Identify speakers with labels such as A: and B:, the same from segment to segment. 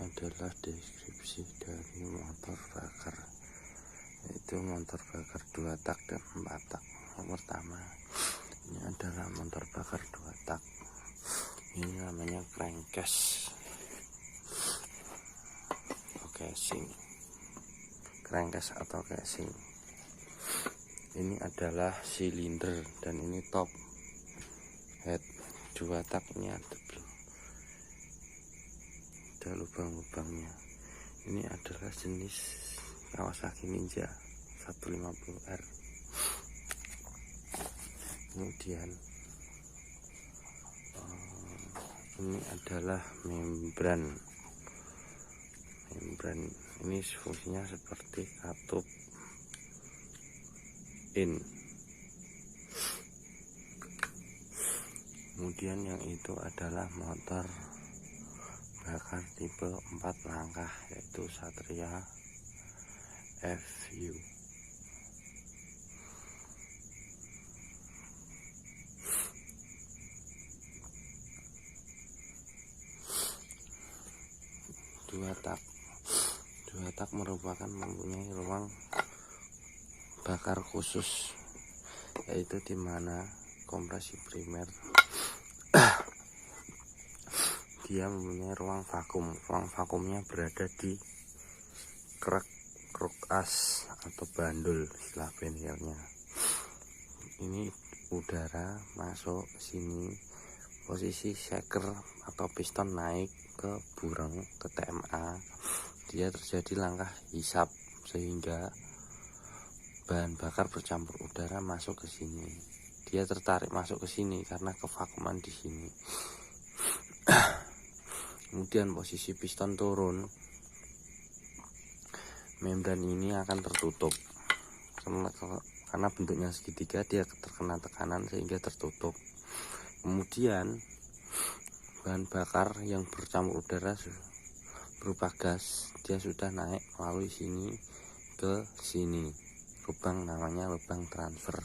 A: adalah deskripsi dari motor bakar, yaitu motor bakar 2 tak dan 4 tak. Yang pertama, ini adalah motor bakar 2 tak. Ini namanya crankcase atau casing. Crankcase atau casing. Ini adalah silinder dan ini top head 2 tak. Ini ada lubang-lubangnya. Ini adalah jenis Kawasaki Ninja 150R. Kemudian ini adalah membran. Ini fungsinya seperti katup in. Kemudian yang itu adalah motor bakar tipe 4 langkah, yaitu Satria FU. Dua tak merupakan mempunyai ruang bakar khusus, yaitu dimana kompresi primer dia mempunyai ruang vakumnya berada di kruk as atau bandul istilah bengkelnya. Ini udara masuk sini, posisi shaker atau piston naik ke bureng, ke TMA, dia terjadi langkah hisap sehingga bahan bakar bercampur udara masuk ke sini. Dia tertarik masuk ke sini karena kevakuman di sini. Kemudian posisi piston turun, membran ini akan tertutup karena bentuknya segitiga, dia terkena tekanan sehingga tertutup. Kemudian bahan bakar yang bercampur udara berupa gas, dia sudah naik melalui sini ke sini, lubang namanya lubang transfer.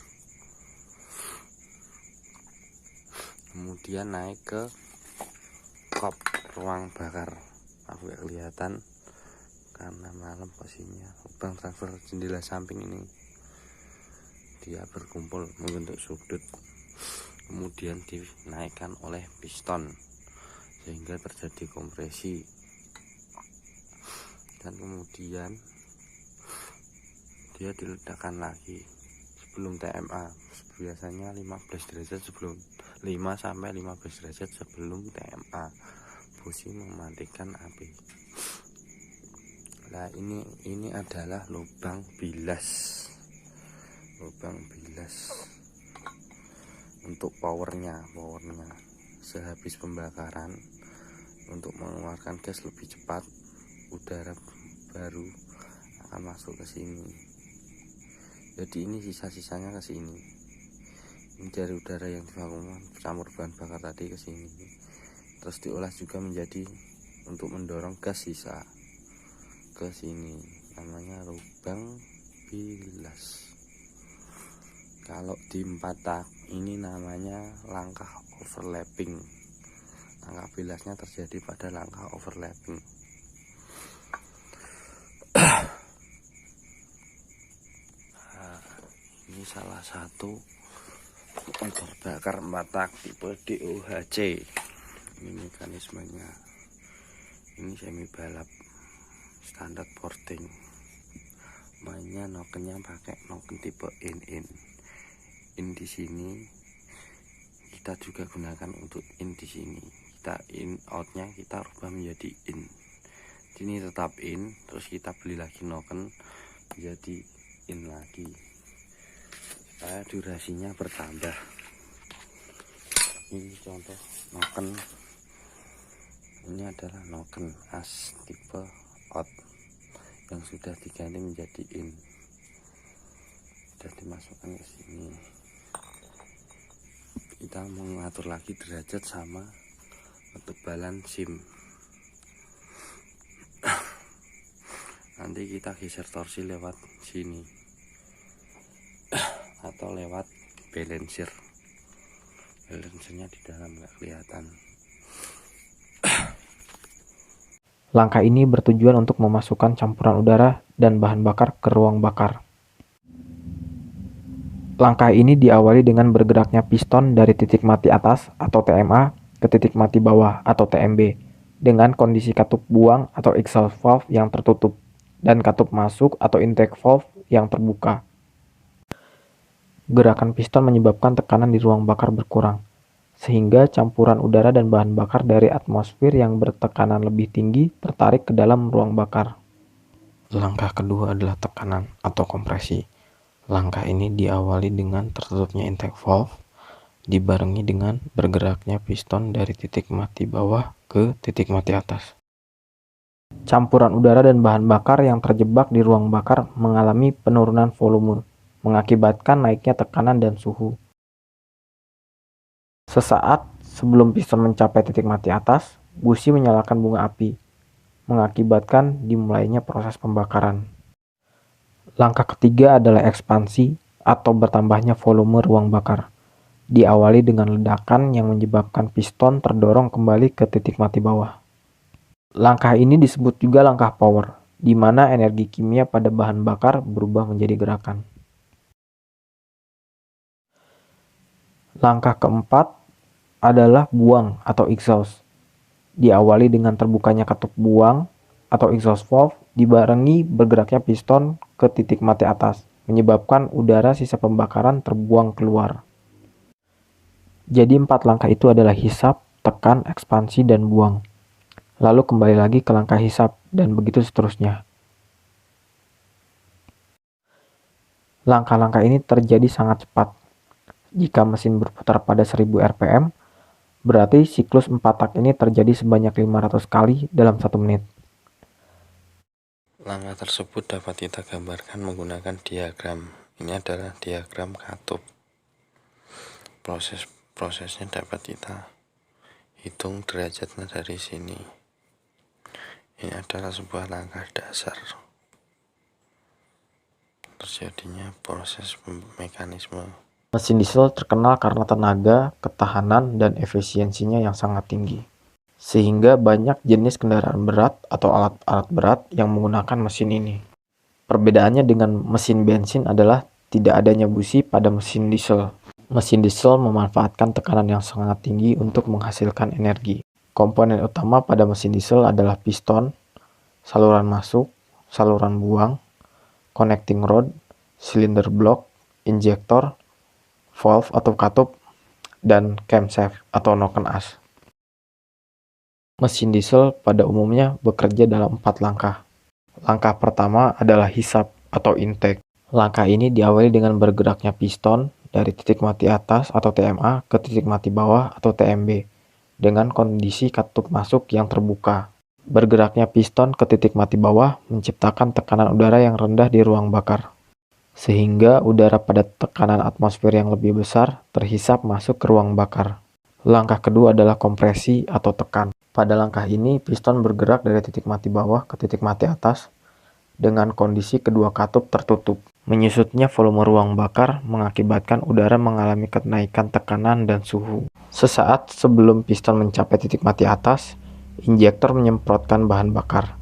A: Kemudian naik ke kop ruang bakar. Aku gak kelihatan karena malam posisinya. Lubang transfer jendela samping ini dia berkumpul membentuk sudut, kemudian dinaikkan oleh piston sehingga terjadi kompresi, dan kemudian dia diledakkan lagi sebelum TMA. Biasanya 15 derajat sebelum 5-15 derajat sebelum TMA, busi mematikan api. Nah, ini adalah lubang bilas untuk powernya sehabis pembakaran. Untuk mengeluarkan gas lebih cepat, udara baru akan masuk ke sini. Jadi ini sisa-sisanya ke sini. Ini dari udara yang divakumkan campur bahan bakar tadi ke sini. Terus diolah juga menjadi untuk mendorong gas sisa ke sini. Namanya lubang bilas. Kalau di 4 tak ini namanya langkah overlapping. Langkah bilasnya terjadi pada langkah overlapping. Ini salah satu motor bakar 4 tak tipe DOHC. Ini mekanismenya. Ini semi balap standar porting. Mainnya nokennya pakai noken tipe in. In di sini kita juga gunakan untuk in di sini. Kita in outnya kita rubah menjadi in. Sini tetap in, terus kita beli lagi noken menjadi in lagi. Supaya durasinya bertambah. Ini contoh noken. Ini adalah noken as tipe out yang sudah diganti menjadi in. Sudah dimasukkan ke sini. Kita mengatur lagi derajat sama ketebalan SIM. Nanti kita geser torsi lewat sini atau lewat balancer. Balancernya di dalam nggak kelihatan.
B: Langkah ini bertujuan untuk memasukkan campuran udara dan bahan bakar ke ruang bakar. Langkah ini diawali dengan bergeraknya piston dari titik mati atas atau TMA ke titik mati bawah atau TMB dengan kondisi katup buang atau exhaust valve yang tertutup dan katup masuk atau intake valve yang terbuka. Gerakan piston menyebabkan tekanan di ruang bakar berkurang, sehingga campuran udara dan bahan bakar dari atmosfer yang bertekanan lebih tinggi tertarik ke dalam ruang bakar. Langkah kedua adalah tekanan atau kompresi. Langkah ini diawali dengan tertutupnya intake valve, dibarengi dengan bergeraknya piston dari titik mati bawah ke titik mati atas. Campuran udara dan bahan bakar yang terjebak di ruang bakar mengalami penurunan volume, mengakibatkan naiknya tekanan dan suhu. Sesaat sebelum piston mencapai titik mati atas, busi menyalakan bunga api, mengakibatkan dimulainya proses pembakaran. Langkah ketiga adalah ekspansi atau bertambahnya volume ruang bakar. Diawali dengan ledakan yang menyebabkan piston terdorong kembali ke titik mati bawah. Langkah ini disebut juga langkah power, di mana energi kimia pada bahan bakar berubah menjadi gerakan. Langkah keempat adalah buang atau exhaust. Diawali dengan terbukanya katup buang atau exhaust valve dibarengi bergeraknya piston ke titik mati atas, menyebabkan udara sisa pembakaran terbuang keluar. Jadi 4 langkah itu adalah hisap, tekan, ekspansi, dan buang. Lalu kembali lagi ke langkah hisap, dan begitu seterusnya. Langkah-langkah ini terjadi sangat cepat. Jika mesin berputar pada 1000 rpm, berarti siklus 4 tak ini terjadi sebanyak 500 kali dalam 1 menit.
A: Langkah tersebut dapat kita gambarkan menggunakan diagram. Ini adalah diagram katup. Prosesnya dapat kita hitung derajatnya dari sini. Ini adalah sebuah langkah dasar terjadinya proses mekanisme.
B: Mesin diesel terkenal karena tenaga, ketahanan, dan efisiensinya yang sangat tinggi. Sehingga banyak jenis kendaraan berat atau alat-alat berat yang menggunakan mesin ini. Perbedaannya dengan mesin bensin adalah tidak adanya busi pada mesin diesel. Mesin diesel memanfaatkan tekanan yang sangat tinggi untuk menghasilkan energi. Komponen utama pada mesin diesel adalah piston, saluran masuk, saluran buang, connecting rod, cylinder block, injektor, valve atau katup, dan camshaft atau noken as. Mesin diesel pada umumnya bekerja dalam 4 langkah. Langkah pertama adalah hisap atau intake. Langkah ini diawali dengan bergeraknya piston dari titik mati atas atau TMA ke titik mati bawah atau TMB dengan kondisi katup masuk yang terbuka. Bergeraknya piston ke titik mati bawah menciptakan tekanan udara yang rendah di ruang bakar, sehingga udara pada tekanan atmosfer yang lebih besar terhisap masuk ke ruang bakar. Langkah kedua adalah kompresi atau tekan. Pada langkah ini, piston bergerak dari titik mati bawah ke titik mati atas dengan kondisi kedua katup tertutup. Menyusutnya volume ruang bakar mengakibatkan udara mengalami kenaikan tekanan dan suhu. Sesaat sebelum piston mencapai titik mati atas, injektor menyemprotkan bahan bakar,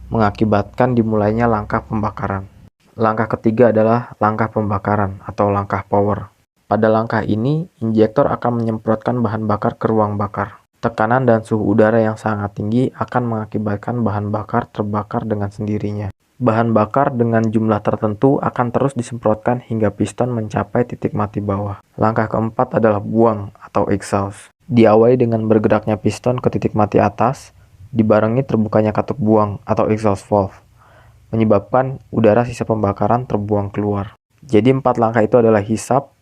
B: mengakibatkan dimulainya langkah pembakaran. Langkah ketiga adalah langkah pembakaran atau langkah power. Pada langkah ini, injektor akan menyemprotkan bahan bakar ke ruang bakar. Tekanan dan suhu udara yang sangat tinggi akan mengakibatkan bahan bakar terbakar dengan sendirinya. Bahan bakar dengan jumlah tertentu akan terus disemprotkan hingga piston mencapai titik mati bawah. Langkah keempat adalah buang atau exhaust. Diawali dengan bergeraknya piston ke titik mati atas, dibarengi terbukanya katup buang atau exhaust valve, menyebabkan udara sisa pembakaran terbuang keluar. Jadi 4 langkah itu adalah hisap,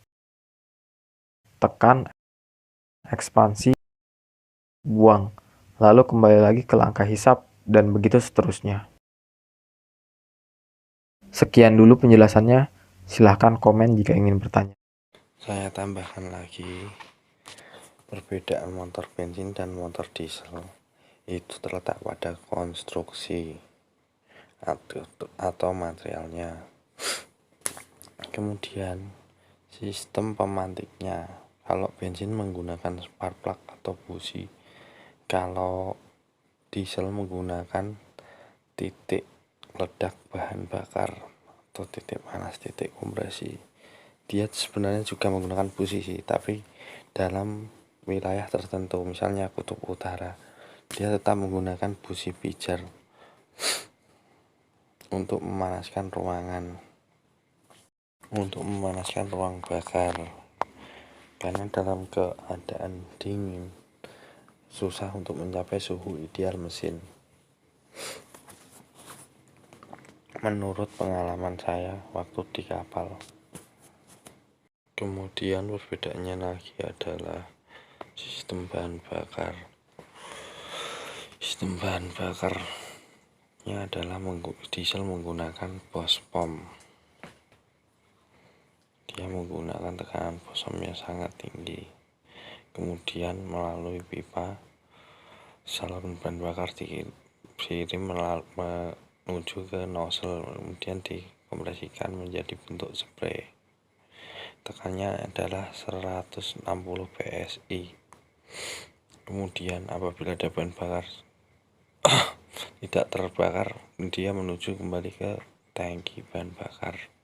B: tekan, ekspansi, buang. Lalu kembali lagi ke langkah hisap, dan begitu seterusnya. Sekian dulu penjelasannya, silahkan komen jika ingin bertanya.
A: Saya tambahkan lagi, perbedaan motor bensin dan motor diesel itu terletak pada konstruksi atau materialnya. Kemudian sistem pemantiknya, kalau bensin menggunakan spark plug atau busi, kalau Diesel menggunakan titik ledak bahan bakar atau titik panas, titik kompresi. Dia sebenarnya juga menggunakan busi sih, tapi dalam wilayah tertentu, misalnya kutub utara, dia tetap menggunakan busi pijar untuk memanaskan ruang bakar, karena dalam keadaan dingin susah untuk mencapai suhu ideal mesin. Menurut pengalaman saya waktu di kapal. Kemudian perbedaannya lagi adalah sistem bahan bakar. Sistem bahan bakarnya adalah diesel menggunakan bospom. Dia menggunakan tekanan bospom yang sangat tinggi. Kemudian melalui pipa saluran bahan bakar dikirim menuju ke nozzle, kemudian dikompresikan menjadi bentuk spray. Tekanannya adalah 160 psi. Kemudian apabila ada bahan bakar tidak terbakar, dia menuju kembali ke tangki bahan bakar.